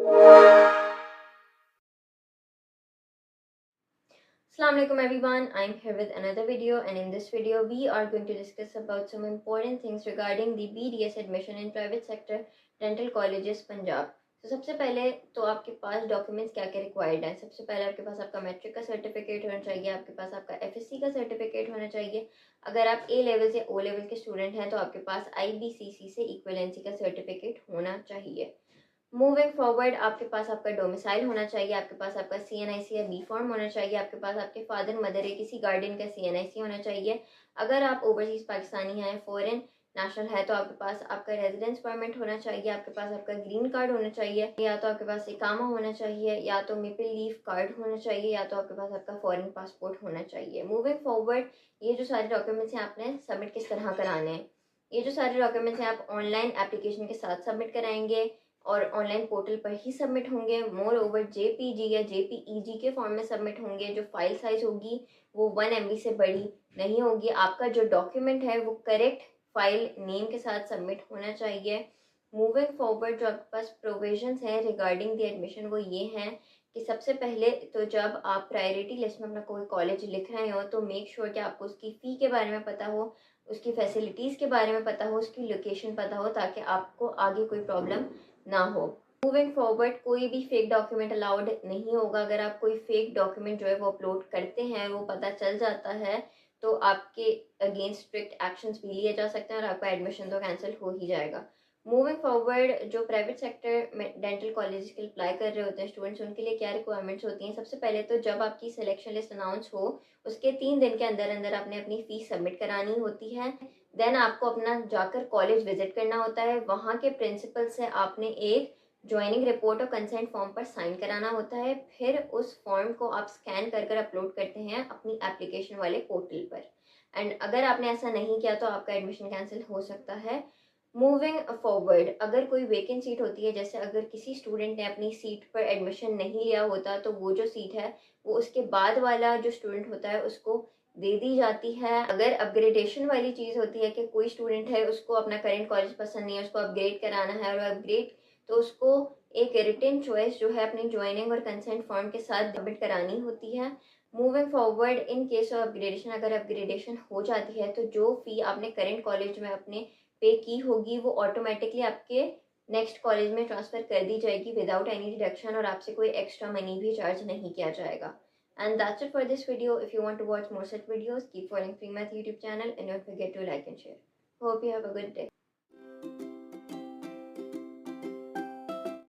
Assalamualaikum everyone, I'm here with another video, and in this video we are going to discuss about some important things regarding the BDS admission in private sector dental colleges Punjab. तो सबसे पहले तो आपके पास documents क्या क्या required हैं। सबसे पहले आपके पास आपका मैट्रिक का सर्टिफिकेट होना चाहिए, आपके पास आपका एफएससी का सर्टिफिकेट होना चाहिए। अगर आप ए लेवल से ओ लेवल के स्टूडेंट हैं तो आपके पास आईबीसीसी से इक्विवेलेंसी का सर्टिफिकेट होना चाहिए। मूविंग फॉरवर्ड आपके पास आपका डोमिसाइल होना चाहिए, आपके पास आपका सीएनआईसी या बी फॉर्म होना चाहिए, आपके पास आपके फादर मदर या किसी गार्डियन का सीएनआईसी होना चाहिए। अगर आप ओवरसीज पाकिस्तानी हैं, फॉरेन नेशनल है, तो आपके पास आपका रेजिडेंस परमिट होना चाहिए, आपके पास आपका ग्रीन कार्ड होना चाहिए, या तो आपके पास इकामा होना चाहिए, या तो मेपल लीफ कार्ड होना चाहिए, या तो आपके पास आपका फॉरेन पासपोर्ट होना चाहिए। मूविंग फॉरवर्ड ये जो सारे डॉक्यूमेंट्स हैं आपने सबमिट किस तरह कराने हैं। ये जो सारे डॉक्यूमेंट्स हैं आप ऑनलाइन एप्लीकेशन के साथ सबमिट कराएंगे और ऑनलाइन पोर्टल पर ही सबमिट होंगे। मोर ओवर जेपीजी या जेपीईजी के फॉर्म में सबमिट होंगे। जो फाइल साइज होगी वो 1 MB से बड़ी नहीं होगी। आपका जो डॉक्यूमेंट है वो करेक्ट फाइल नेम के साथ सबमिट होना चाहिए। मूविंग फॉरवर्ड जो आपके पास प्रोविजंस हैं रिगार्डिंग द एडमिशन वो ये हैं कि सबसे पहले तो जब आप प्रायोरिटी लिस्ट में अपना कोई कॉलेज लिख रहे हो तो मेक श्योर कि आपको उसकी फ़ी के बारे में पता हो, उसकी फैसिलिटीज़ के बारे में पता हो, उसकी लोकेशन पता हो, ताकि आपको आगे कोई प्रॉब्लम ना हो। मूविंग फॉरवर्ड कोई भी फेक डॉक्यूमेंट अलाउड नहीं होगा। अगर आप कोई फेक डॉक्यूमेंट जो है वो अपलोड करते हैं, वो पता चल जाता है, तो आपके अगेंस्ट स्ट्रिक्ट एक्शंस भी लिए जा सकते हैं और आपका एडमिशन तो कैंसिल हो ही जाएगा। मूविंग फॉरवर्ड जो प्राइवेट सेक्टर में डेंटल कॉलेज के अप्लाई कर रहे होते हैं स्टूडेंट्स, उनके लिए क्या रिक्वायरमेंट्स होती हैं। सबसे पहले तो जब आपकी सिलेक्शन लिस्ट अनाउंस हो उसके 3 दिन के अंदर अंदर आपने अपनी फ़ीस सबमिट करानी होती है। देन आपको अपना जाकर कॉलेज विजिट करना होता है। वहाँ के प्रिंसिपल से आपने एक ज्वाइनिंग रिपोर्ट और कंसेंट फॉर्म पर साइन कराना होता है। फिर उस फॉर्म को आप स्कैन कर कर अपलोड करते हैं अपनी एप्लीकेशन वाले पोर्टल पर। एंड अगर आपने ऐसा नहीं किया तो आपका एडमिशन कैंसिल हो सकता है। मूविंग फॉरवर्ड अगर कोई वेकेंट सीट होती है, जैसे अगर किसी स्टूडेंट ने अपनी सीट पर एडमिशन नहीं लिया होता तो वो जो सीट है वो उसके बाद वाला जो स्टूडेंट होता है उसको दे दी जाती है। अगर अपग्रेडेशन वाली चीज़ होती है कि कोई स्टूडेंट है उसको अपना करेंट कॉलेज पसंद नहीं है, उसको अपग्रेड कराना है, और अपग्रेड तो उसको एक रिटन चॉइस जो है अपनी ज्वाइनिंग और कंसेंट फॉर्म के साथ सबमिट करानी होती है। Moving forward in case of upgradation अगर अपग्रेडेशन हो जाती है तो जो फ़ी आपने करेंट कॉलेज में अपने पे की होगी वो ऑटोमेटिकली आपके नेक्स्ट कॉलेज में ट्रांसफ़र कर दी जाएगी विदाउट एनी डिडक्शन, और आपसे कोई एक्स्ट्रा मनी भी चार्ज नहीं किया जाएगा। And that's it for this video. If you want to watch more such videos, keep following Free Math YouTube channel and don't forget to like and share. Hope you have a good day.